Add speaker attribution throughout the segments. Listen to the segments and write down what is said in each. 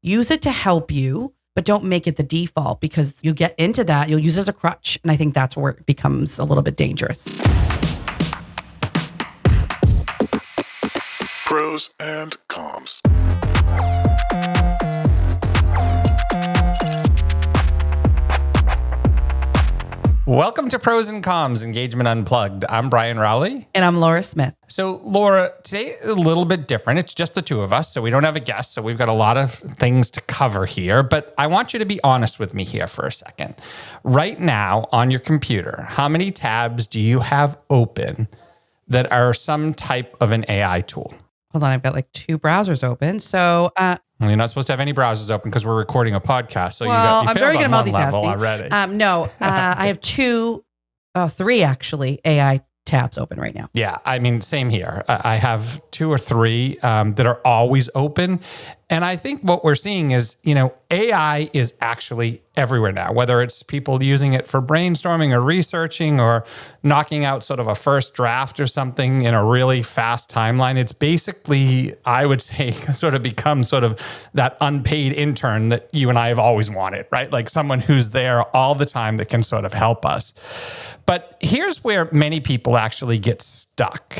Speaker 1: use it to help you, but don't make it the default, because you'll get into that. You'll use it as a crutch. And I think that's where it becomes a little bit dangerous.
Speaker 2: Prose and Comms.
Speaker 3: Welcome to Prose and Comms, Engagement Unplugged. I'm Brian Rowley.
Speaker 1: And I'm Laura Smith.
Speaker 3: So Laura, today is a little bit different. It's just the two of us, so we don't have a guest, so we've got a lot of things to cover here. But I want you to be honest with me here for a second. Right now on your computer, how many tabs do you have open that are some type of an AI tool?
Speaker 1: Hold on, I've got like 2 browsers open. So
Speaker 3: well, you're not supposed to have any browsers open because we're recording a podcast. So you
Speaker 1: I'm very good at
Speaker 3: on one
Speaker 1: multitasking
Speaker 3: level already.
Speaker 1: I have 3 actually AI tabs open right now.
Speaker 3: Yeah, I mean, same here. I have 2 or 3 that are always open. And I think what we're seeing is, AI is actually everywhere now, whether it's people using it for brainstorming or researching or knocking out sort of a first draft or something in a really fast timeline. It's basically, I would say, sort of become sort of that unpaid intern that you and I have always wanted, right? Like someone who's there all the time that can sort of help us. But here's where many people actually get stuck.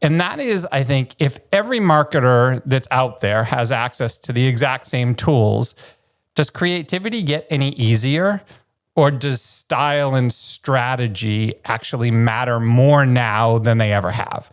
Speaker 3: And that is, I think, if every marketer that's out there has access to the exact same tools, does creativity get any easier? Or does style and strategy actually matter more now than they ever have?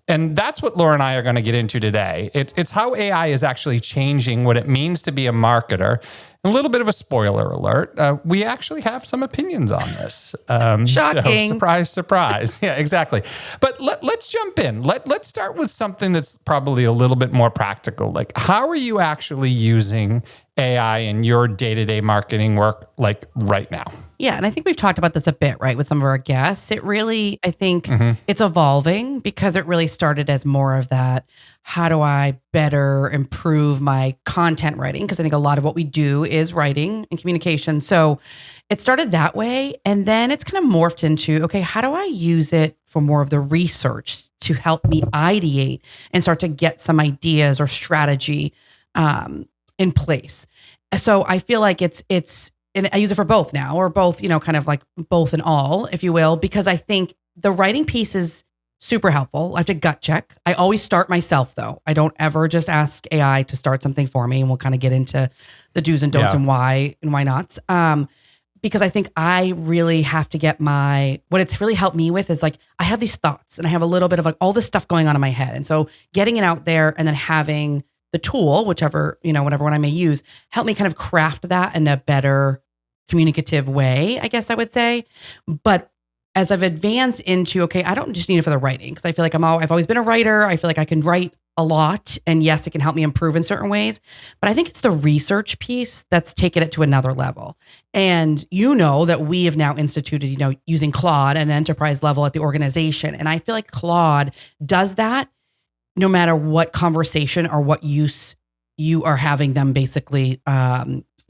Speaker 3: And that's what Laura and I are going to get into today. It's how AI is actually changing what it means to be a marketer. A little bit of a spoiler alert. We actually have some opinions on this.
Speaker 1: Shocking.
Speaker 3: So surprise, surprise. Yeah, exactly. But let's jump in. Let's start with something that's probably a little bit more practical. Like, how are you actually using AI in your day-to-day marketing work, like right now?
Speaker 1: Yeah, and I think we've talked about this a bit, right, with some of our guests. It really, I think it's evolving, because it really started as more of that, how do I better improve my content writing? Because I think a lot of what we do is writing and communication. So it started that way, and then it's kind of morphed into, okay, how do I use it for more of the research to help me ideate and start to get some ideas or strategy in place? So I feel like it's and I use it for both now, or both, kind of like both and all, if you will, because I think the writing piece is super helpful. I have to gut check. I always start myself, though. I don't ever just ask AI to start something for me, and we'll kind of get into the do's and don'ts and why nots. Because I think I really have to get what it's really helped me with is like, I have these thoughts and I have a little bit of like all this stuff going on in my head. And so getting it out there and then having the tool, whatever one I may use, help me kind of craft that in a better communicative way, I guess I would say. But as I've advanced into, okay, I don't just need it for the writing, because I feel like I've always been a writer. I feel like I can write a lot, and yes, it can help me improve in certain ways. But I think it's the research piece that's taken it to another level. And that we have now instituted, using Claude at an enterprise level at the organization. And I feel like Claude does that no matter what conversation or what use you are having them basically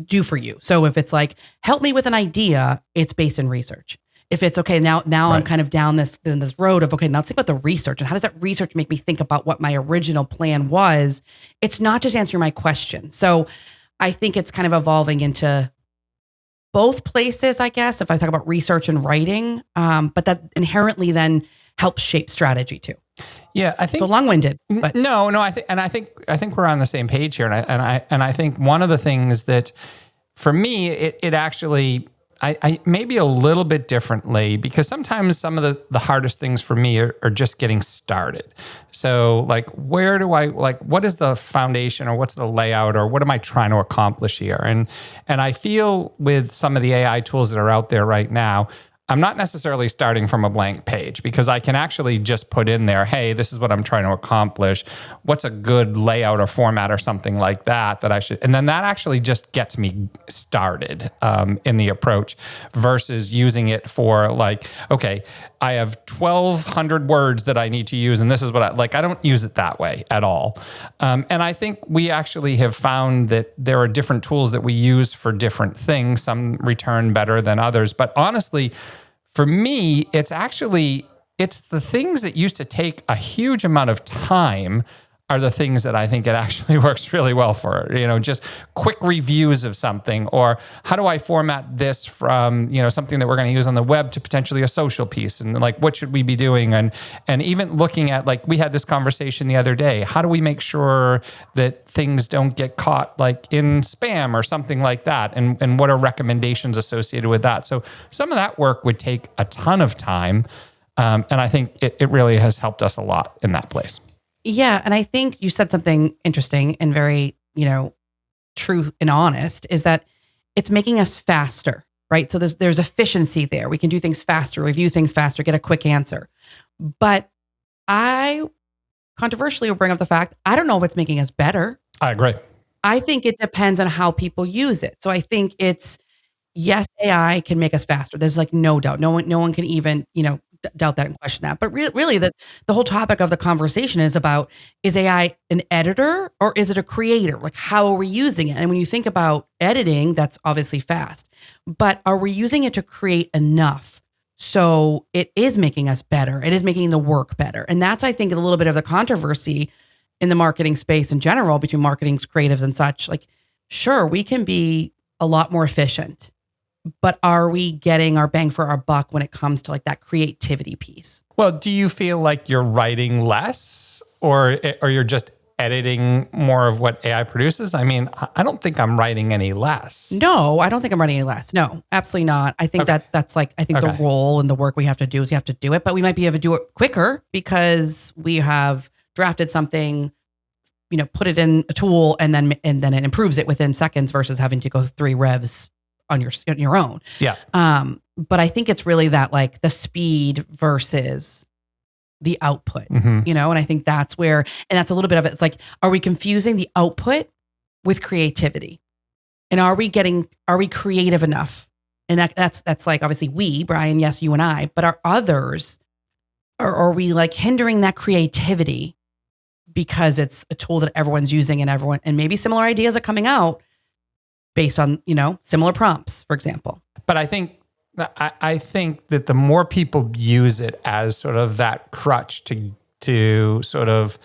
Speaker 1: do for you. So if it's like, help me with an idea, it's based in research. If it's okay, now right. I'm kind of down this road of, okay, now let's think about the research and how does that research make me think about what my original plan was? It's not just answering my question. So I think it's kind of evolving into both places, I guess, if I talk about research and writing, but that inherently then helps shape strategy too.
Speaker 3: Yeah, I think
Speaker 1: so long-winded. But.
Speaker 3: No. I think we're on the same page here, and I think one of the things that, for me, it actually, I maybe a little bit differently, because sometimes some of the hardest things for me are just getting started. So like, where do I, like, what is the foundation, or what's the layout, or what am I trying to accomplish here? And I feel with some of the AI tools that are out there right now, I'm not necessarily starting from a blank page, because I can actually just put in there, hey, this is what I'm trying to accomplish. What's a good layout or format or something like that I should, and then that actually just gets me started in the approach, versus using it for like, okay, I have 1,200 words that I need to use, and this is what I don't use it that way at all. And I think we actually have found that there are different tools that we use for different things. Some return better than others. But honestly, for me, it's the things that used to take a huge amount of time are the things that I think it actually works really well for. Just quick reviews of something, or how do I format this from, something that we're going to use on the web to potentially a social piece, and like, what should we be doing? And even looking at, like, we had this conversation the other day, how do we make sure that things don't get caught like in spam or something like that? And what are recommendations associated with that? So some of that work would take a ton of time. And I think it really has helped us a lot in that place.
Speaker 1: Yeah. And I think you said something interesting and very, true and honest, is that it's making us faster, right? So there's efficiency there. We can do things faster, review things faster, get a quick answer. But I controversially will bring up the fact, I don't know if it's making us better.
Speaker 3: I agree.
Speaker 1: I think it depends on how people use it. So I think it's, yes, AI can make us faster. There's like no doubt. No one can even, doubt that and question that. But really the whole topic of the conversation is about, is AI an editor or is it a creator? Like, how are we using it? And when you think about editing, that's obviously fast. But are we using it to create enough so it is making us better? It is making the work better. And that's, I think, a little bit of the controversy in the marketing space in general, between marketing creatives and such. Like, sure, we can be a lot more efficient, but are we getting our bang for our buck when it comes to like that creativity piece?
Speaker 3: Well, do you feel like you're writing less, or you're just editing more of what AI produces? I mean, I don't think I'm writing any less.
Speaker 1: No, I don't think I'm writing any less. No, absolutely not. I think that's like, I think the role and the work we have to do is we have to do it, but we might be able to do it quicker because we have drafted something, put it in a tool and then it improves it within seconds versus having to go 3 revs on your own.
Speaker 3: Yeah.
Speaker 1: But I think it's really that, like, the speed versus the output, and I think that's where, and that's a little bit of it. It's like, are we confusing the output with creativity? And are we creative enough? And that's like, obviously we, Brian, yes, you and I, but are others, are we like hindering that creativity because it's a tool that everyone's using and maybe similar ideas are coming out based on, similar prompts, for example.
Speaker 3: But I think that the more people use it as sort of that crutch to sort of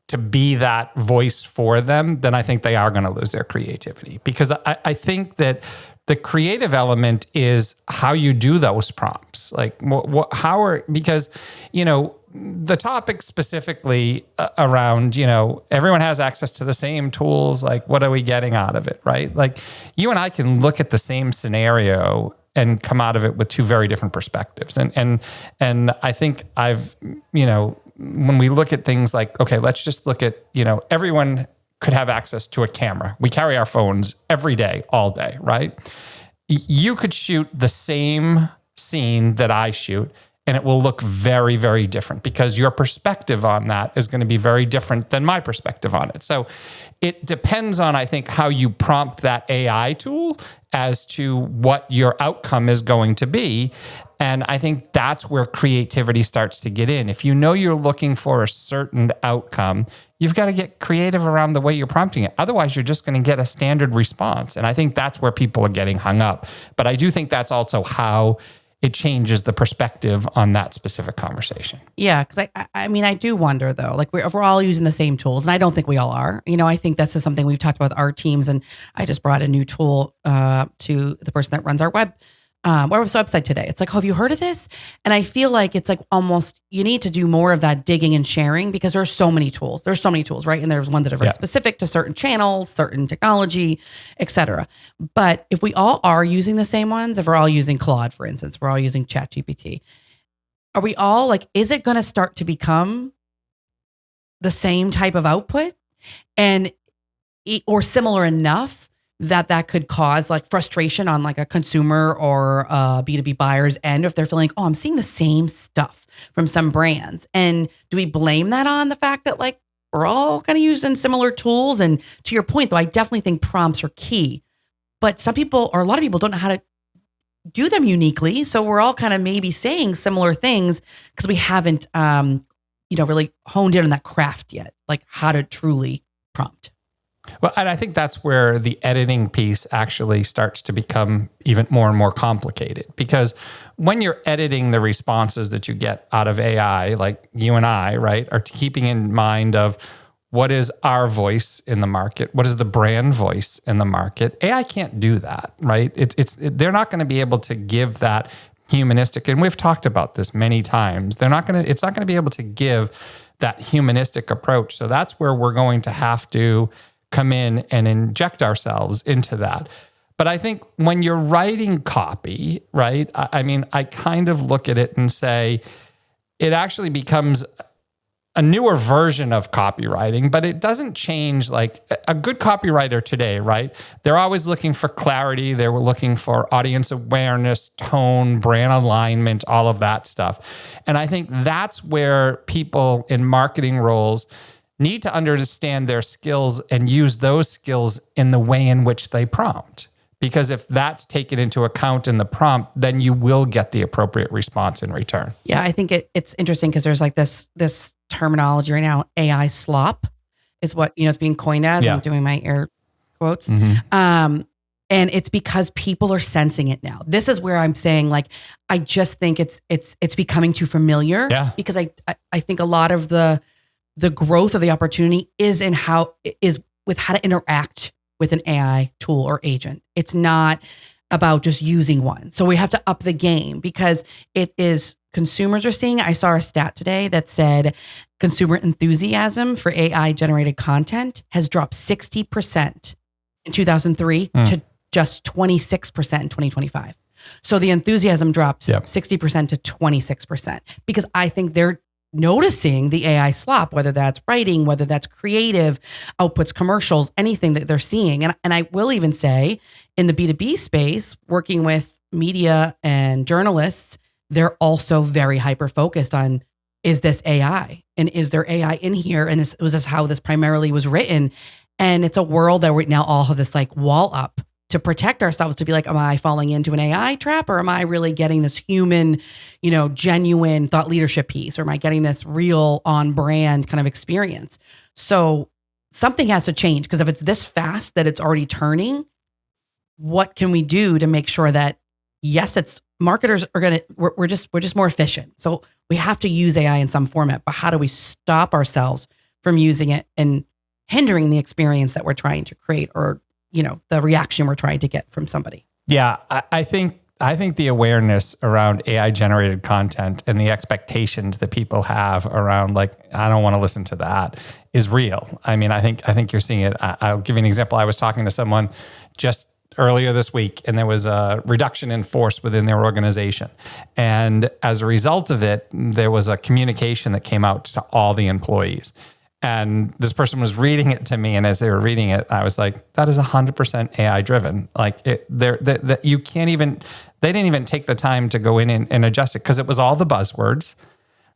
Speaker 3: to be that voice for them, then I think they are going to lose their creativity. Because I think that the creative element is how you do those prompts. Like, because, the topic specifically around, everyone has access to the same tools. Like, what are we getting out of it, right? Like, you and I can look at the same scenario and come out of it with 2 very different perspectives. And I think when we look at things like, okay, let's just look at, everyone could have access to a camera. We carry our phones every day, all day, right? You could shoot the same scene that I shoot, and it will look very, very different because your perspective on that is going to be very different than my perspective on it. So it depends on, I think, how you prompt that AI tool as to what your outcome is going to be. And I think that's where creativity starts to get in. If you know you're looking for a certain outcome, you've got to get creative around the way you're prompting it. Otherwise, you're just going to get a standard response. And I think that's where people are getting hung up. But I do think that's also how it changes the perspective on that specific conversation.
Speaker 1: Yeah, because I mean, I do wonder though, like if we're all using the same tools, and I don't think we all are. I think this is something we've talked about with our teams, and I just brought a new tool to the person that runs our website today. It's like, oh, have you heard of this? And I feel like it's like almost, you need to do more of that digging and sharing because there's so many tools. There's so many tools, right? And there's ones that are very specific to certain channels, certain technology, et cetera. But if we all are using the same ones, if we're all using Claude, for instance, we're all using ChatGPT, are we all like, is it going to start to become the same type of output or similar enough that could cause like frustration on like a consumer or a B2B buyer's end if they're feeling, oh, I'm seeing the same stuff from some brands? And do we blame that on the fact that like we're all kind of using similar tools? And to your point, though, I definitely think prompts are key, but some people or a lot of people don't know how to do them uniquely. So we're all kind of maybe saying similar things because we haven't, really honed in on that craft yet, like how to truly prompt.
Speaker 3: Well, and I think that's where the editing piece actually starts to become even more and more complicated, because when you're editing the responses that you get out of AI, like you and I, right, are keeping in mind of what is our voice in the market? What is the brand voice in the market? AI can't do that, right? They're not going to be able to give that humanistic, and we've talked about this many times. It's not going to be able to give that humanistic approach. So that's where we're going to have to come in and inject ourselves into that. But I think when you're writing copy, right? I mean, I kind of look at it and say, it actually becomes a newer version of copywriting, but it doesn't change. Like a good copywriter today, right? They're always looking for clarity. They were looking for audience awareness, tone, brand alignment, all of that stuff. And I think that's where people in marketing roles need to understand their skills and use those skills in the way in which they prompt. Because if that's taken into account in the prompt, then you will get the appropriate response in return.
Speaker 1: Yeah, I think it's interesting because there's like this terminology right now. AI slop is what it's being coined as.
Speaker 3: Yeah.
Speaker 1: I'm doing my air quotes. And it's because people are sensing it now. This is where I'm saying, like, I just think it's becoming too familiar.
Speaker 3: Yeah.
Speaker 1: Because I think a lot of the growth of the opportunity is with how to interact with an AI tool or agent. It's not about just using one. So we have to up the game because consumers are seeing. I saw a stat today that said consumer enthusiasm for AI generated content has dropped 60% in 2003 to just 26% in 2025. So the enthusiasm dropped 60% to 26% because I think they're noticing the AI slop, whether that's writing, whether that's creative outputs, commercials, anything that they're seeing. And I will even say in the B2B space, working with media and journalists, they're also very hyper-focused on, is this AI? And is there AI in here? And was this how this primarily was written? And it's a world that we now all have this like wall up to protect ourselves, to be like, am I falling into an AI trap, or am I really getting this human, genuine thought leadership piece, or am I getting this real on brand kind of experience? So something has to change, because if it's this fast that it's already turning, what can we do to make sure that, yes, marketers are we're just more efficient. So we have to use AI in some format, but how do we stop ourselves from using it and hindering the experience that we're trying to create, or the reaction we're trying to get from somebody?
Speaker 3: Yeah, I think the awareness around AI generated content and the expectations that people have around, like, I don't want to listen to that, is real. I mean, I think you're seeing it. I'll give you an example. I was talking to someone just earlier this week, and there was a reduction in force within their organization. And as a result of it, there was a communication that came out to all the employees. And this person was reading it to me, and as they were reading it, I was like, "That is 100% AI driven. Like, you can't even. They didn't even take the time to go in and adjust it, because it was all the buzzwords,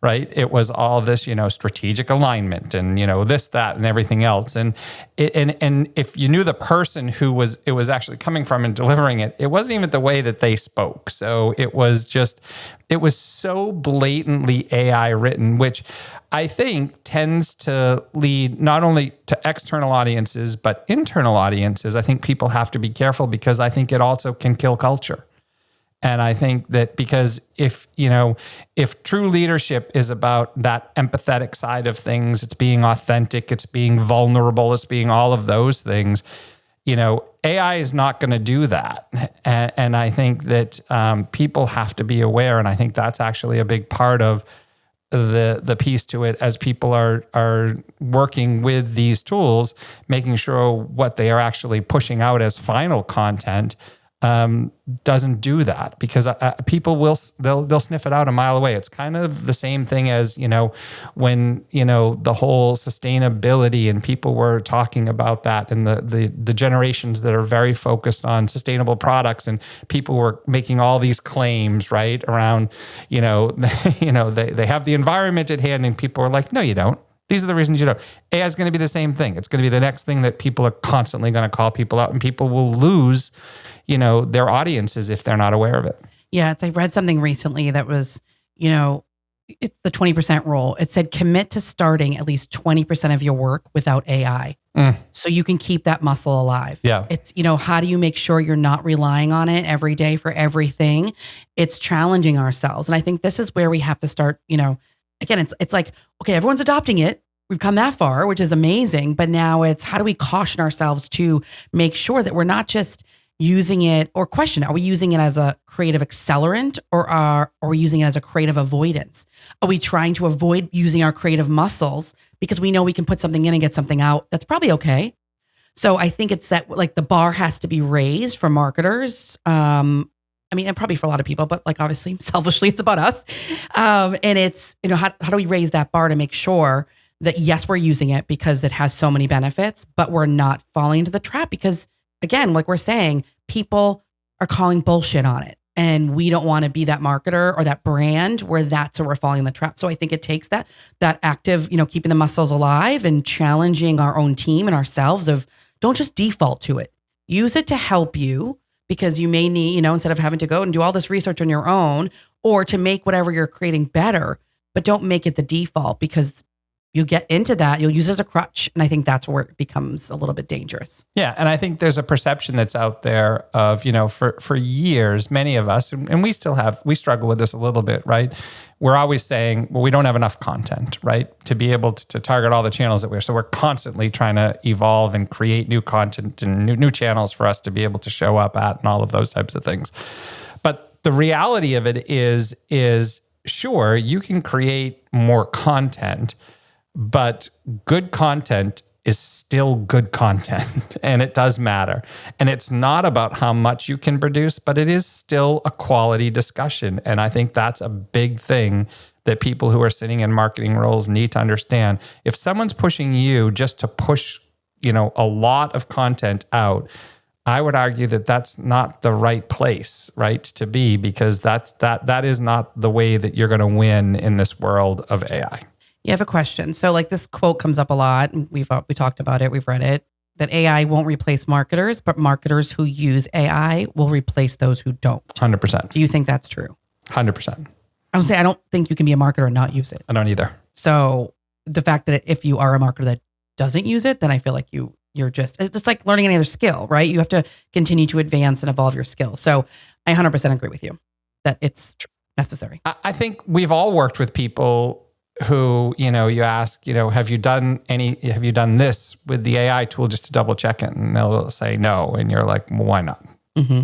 Speaker 3: right? It was all this, strategic alignment, and this, that, and everything else. And if you knew the person it was actually coming from and delivering it, it wasn't even the way that they spoke. So it was so blatantly AI written, which I think tends to lead not only to external audiences, but internal audiences. I think people have to be careful, because I think it also can kill culture. And I think that because if true leadership is about that empathetic side of things, it's being authentic, it's being vulnerable, it's being all of those things, AI is not going to do that. And I think that people have to be aware. And I think that's actually a big part of the piece to it, as people are working with these tools, making sure what they are actually pushing out as final content doesn't do that, because people they'll sniff it out a mile away. It's kind of the same thing as when the whole sustainability, and people were talking about that, and the generations that are very focused on sustainable products, and people were making all these claims right around they have the environment at hand, and people are like, no, you don't. These are the reasons you don't. AI is going to be the same thing. It's going to be the next thing that people are constantly going to call people out, and people will lose their audiences if they're not aware of it.
Speaker 1: Yeah, I read something recently that was, it's the 20% rule. It said commit to starting at least 20% of your work without AI. So you can keep that muscle alive.
Speaker 3: Yeah.
Speaker 1: It's, how do you make sure you're not relying on it every day for everything? It's challenging ourselves. And I think this is where we have to start, again, it's like, okay, everyone's adopting it. we've come that far, which is amazing. But now it's how do we caution ourselves to make sure that we're not just using it or question, are we using it as a creative accelerant or are we using it as a creative avoidance? Are we trying to avoid using our creative muscles because we know we can put something in and get something out that's probably okay? So I think it's that like the bar has to be raised for marketers. I mean, and probably for a lot of people, but like obviously selfishly, it's about us. And it's, how do we raise that bar to make sure that yes, we're using it because it has so many benefits, but we're not falling into the trap because again, like we're saying, people are calling bullshit on it. And we don't want to be that marketer or that brand where that's where we're falling in the trap. So I think it takes that active, keeping the muscles alive and challenging our own team and ourselves of don't just default to it. Use it to help you because you may need, instead of having to go and do all this research on your own or to make whatever you're creating better, but don't make it the default because you get into that, you'll use it as a crutch. And I think that's where it becomes a little bit dangerous.
Speaker 3: Yeah. And I think there's a perception that's out there of, for years, many of us, and we struggle with this a little bit, right? We're always saying, well, we don't have enough content, right? To be able to target all the channels that so we're constantly trying to evolve and create new content and new channels for us to be able to show up at and all of those types of things. But the reality of it is sure, you can create more content, but good content is still good content and it does matter. And it's not about how much you can produce, but it is still a quality discussion. And I think that's a big thing that people who are sitting in marketing roles need to understand. If someone's pushing you just to push, a lot of content out, I would argue that that's not the right place, right, to be, because that is not the way that you're going to win in this world of AI.
Speaker 1: You have a question. So like this quote comes up a lot. And we talked about it. We've read it, that AI won't replace marketers, but marketers who use AI will replace those who don't.
Speaker 3: 100%.
Speaker 1: Do you think that's true?
Speaker 3: 100%.
Speaker 1: I would say I don't think you can be a marketer and not use it.
Speaker 3: I don't either.
Speaker 1: So the fact that if you are a marketer that doesn't use it, then I feel like you're just, it's like learning any other skill, right? You have to continue to advance and evolve your skills. So I 100% agree with you that it's necessary.
Speaker 3: I think we've all worked with people who, you ask, have you done this with the AI tool just to double check it? And they'll say no. And you're like, well, why not? Mm-hmm.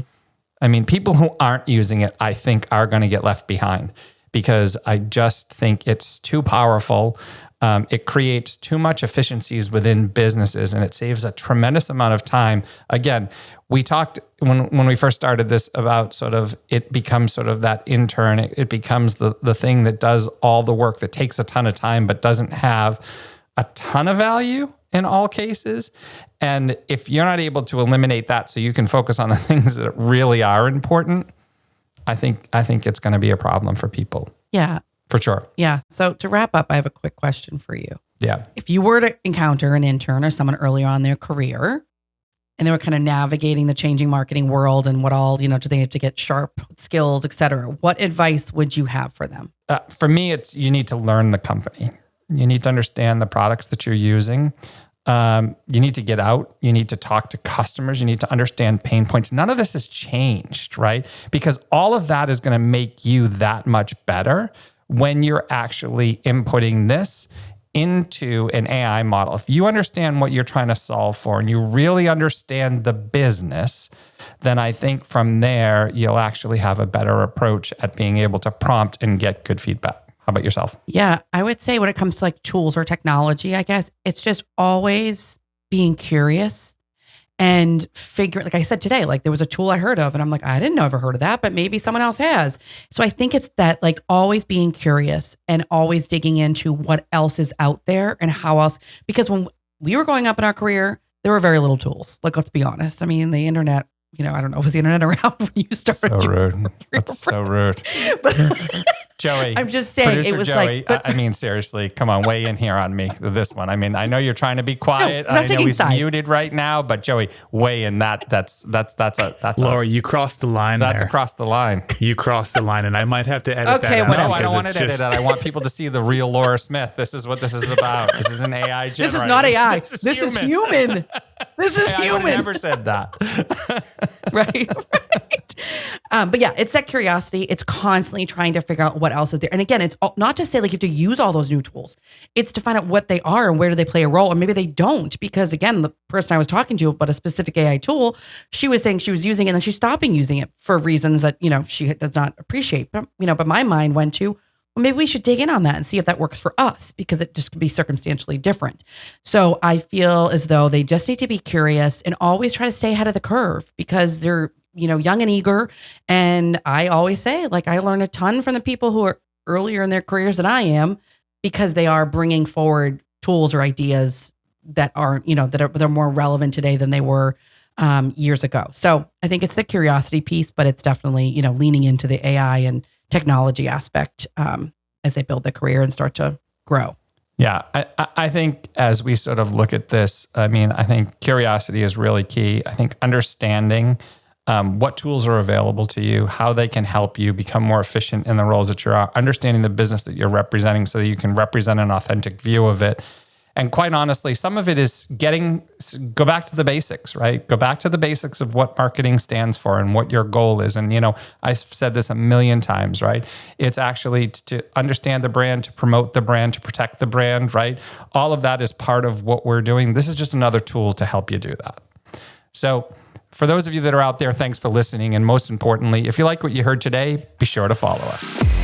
Speaker 3: I mean, people who aren't using it, I think are going to get left behind because I just think it's too powerful. It creates too much efficiencies within businesses and it saves a tremendous amount of time. Again, we talked when we first started this about sort of it becomes sort of that intern. It becomes the thing that does all the work that takes a ton of time but doesn't have a ton of value in all cases. And if you're not able to eliminate that so you can focus on the things that really are important, I think it's going to be a problem for people.
Speaker 1: Yeah.
Speaker 3: For sure.
Speaker 1: Yeah. So to wrap up, I have a quick question for you.
Speaker 3: Yeah.
Speaker 1: If you were to encounter an intern or someone earlier on in their career and they were kind of navigating the changing marketing world and what all, do they have to get sharp skills, et cetera, what advice would you have for them?
Speaker 3: For me, it's you need to learn the company. You need to understand the products that you're using. You need to get out. You need to talk to customers. You need to understand pain points. None of this has changed, right? Because all of that is going to make you that much better when you're actually inputting this into an AI model. If you understand what you're trying to solve for and you really understand the business, then I think from there, you'll actually have a better approach at being able to prompt and get good feedback. How about yourself?
Speaker 1: Yeah, I would say when it comes to like tools or technology, I guess it's just always being curious and figure, like I said today, like there was a tool I heard of and I'm like, I didn't know, ever heard of that, but maybe someone else has. So I think it's that like always being curious and always digging into what else is out there and how else, because when we were growing up in our career, there were very little tools. Like, let's be honest. I mean, the internet, I don't know, was the internet around when you started?
Speaker 3: So rude. That's so rude.
Speaker 1: But
Speaker 3: Joey,
Speaker 1: I'm just saying,
Speaker 3: producer
Speaker 1: it was
Speaker 3: Joey,
Speaker 1: like, but,
Speaker 3: I mean, seriously, come on, weigh in here on me, this one. I mean, I know you're trying to be quiet.
Speaker 1: No,
Speaker 3: I know he's
Speaker 1: sides.
Speaker 3: muted right now, but Joey, weigh in that's
Speaker 4: Laura, you crossed the line.
Speaker 3: That's
Speaker 4: there.
Speaker 3: across the line.
Speaker 4: You crossed the line, and I might have to edit
Speaker 1: Okay,
Speaker 4: that out.
Speaker 1: whatever.
Speaker 3: No, I don't want to
Speaker 4: because
Speaker 3: edit
Speaker 4: it's
Speaker 3: it. I want people to see the real Laura Smith. This is what this is about. This is an AI generator.
Speaker 1: this is not AI. This is
Speaker 3: human.
Speaker 1: human. This is
Speaker 3: I would
Speaker 1: human.
Speaker 3: have never said that.
Speaker 1: Right. But yeah, it's that curiosity. It's constantly trying to figure out what else is there. And again, it's not to say like you have to use all those new tools. It's to find out what they are and where do they play a role. And maybe they don't, because again, the person I was talking to about a specific AI tool, she was saying she was using it and then she's stopping using it for reasons that, she does not appreciate. But, but my mind went to, well, maybe we should dig in on that and see if that works for us, because it just could be circumstantially different. So I feel as though they just need to be curious and always try to stay ahead of the curve, because they're, young and eager. And I always say, like, I learn a ton from the people who are earlier in their careers than I am, because they are bringing forward tools or ideas that aren't, they're more relevant today than they were years ago. So I think it's the curiosity piece, but it's definitely, leaning into the AI and technology aspect as they build their career and start to grow.
Speaker 3: Yeah, I think as we sort of look at this, I think curiosity is really key. I think understanding what tools are available to you, how they can help you become more efficient in the roles that you're understanding the business that you're representing so that you can represent an authentic view of it. And quite honestly, some of it is go back to the basics, right? Go back to the basics of what marketing stands for and what your goal is. And, I've said this a million times, right? It's actually to understand the brand, to promote the brand, to protect the brand, right? All of that is part of what we're doing. This is just another tool to help you do that. So for those of you that are out there, thanks for listening. And most importantly, if you like what you heard today, be sure to follow us.